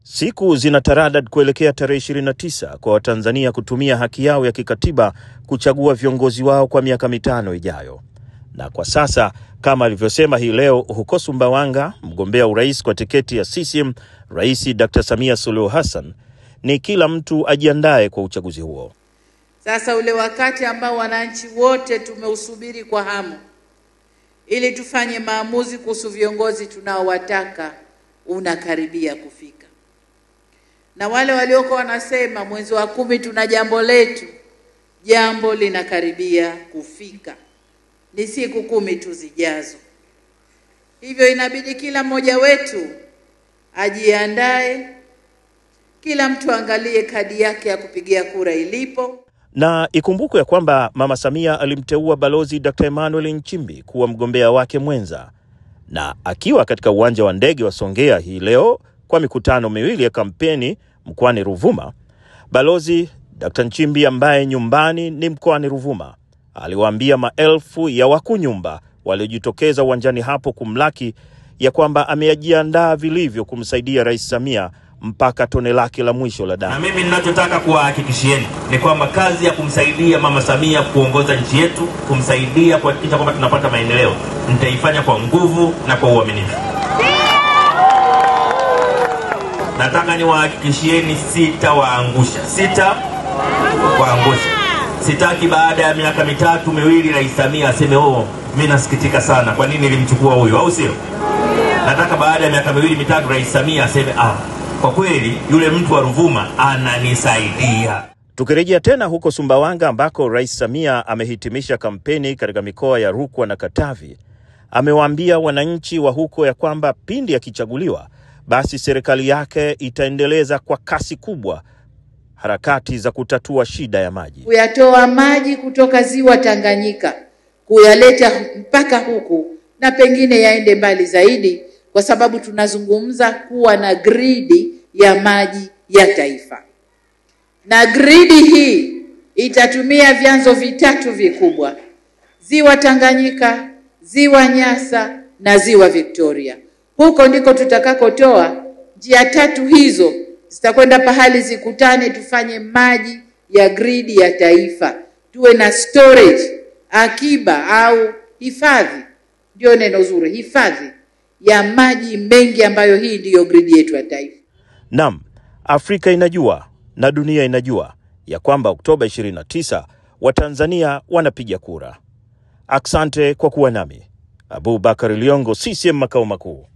Siku zinataradad kuelekea tarehe 29 kwa Watanzania kutumia haki yao ya kikatiba kuchagua viongozi wao kwa miaka 5 ijayo. Na kwa sasa, kama alivyosema hii leo huko Sumbawanga, mgombea urais kwa tiketi ya CCM, Rais Dr. Samia Suluhu Hassan, ni kila mtu ajiandae kwa uchaguzi huo. Sasa ule wakati ambao wananchi wote tumeusubiri kwa hamu ili tufanye maamuzi kuhusu viongozi tunaowataka unakaribia kufika. Na wale walioko wanasema mwezi wa 10 tuna jambo letu, jambo linakaribia kufika. Ni siku 10 tu zijazo. Hivyo inabidi kila mmoja wetu ajiandae, kila mtu angalie kadi yake ya kupigia kura ilipo. Na ikumbukwe ya kwamba Mama Samia alimteua Balozi Dr. Emmanuel Nchimbi kuwa mgombea wake mwenza. Na akiwa katika uwanja wa ndege wa Songea hii leo kwa mikutano miwili ya kampeni mkoani Ruvuma, Balozi Dr. Nchimbi ambaye nyumbani ni mkoani Ruvuma, aliwaambia maelfu ya wakunyumba waliojitokeza uwanjani hapo kumlaki ya kwamba amejiandaa vilivyo kumsaidia Rais Samia mpaka tone lake la mwisho la damu. Na mimi ninachotaka kuwahakikishieni ni kwamba kazi ya kumsaidia Mama Samia kuongoza nchi yetu, kumsaidia kuhakikisha kwamba tunapata maendeleo, nitaifanya kwa nguvu na kwa uaminifu. Nataka niwahakikishieni sitawaangusha. Sitaki baada ya miaka 3 miwili Rais Samia aseme mimi nasikitika sana kwa nini nilimchukua huyo, au sio? Nataka baada ya miaka 2-3 Rais Samia aseme kwa kweli yule mtu wa Ruvuma ananisaidia. Tukirejea tena huko Sumbawanga ambako Rais Samia amehitimisha kampeni katika mikoa ya Rukwa na Katavi, amewaambia wananchi wa huko ya kwamba pindi akichaguliwa, basi serikali yake itaendeleza kwa kasi kubwa harakati za kutatua shida ya maji. Kuyatoa maji kutoka ziwa Tanganyika, kuyaleta mpaka huku na pengine yaende mbali zaidi, kwa sababu tunazungumza kuwa na gridi ya maji ya taifa. Na gridi hii itatumia vyanzo vitatu vikubwa: ziwa Tanganyika, ziwa Nyasa na ziwa Victoria. Huko ndiko tutakakotoa. Njia tatu hizo zitakwenda pahali zikutane, tufanye maji ya gridi ya taifa. Tuwe na storage, akiba au hifadhi, ndio neno zuri, hifadhi ya maji mengi ambayo hii ndiyo gridi yetu ya taifa. Naam, Afrika inajua na dunia inajua ya kwamba Oktoba 29 Watanzania wanapiga kura. Asante kwa kuwa nami. Abubakar Liongo, CCM makao makuu.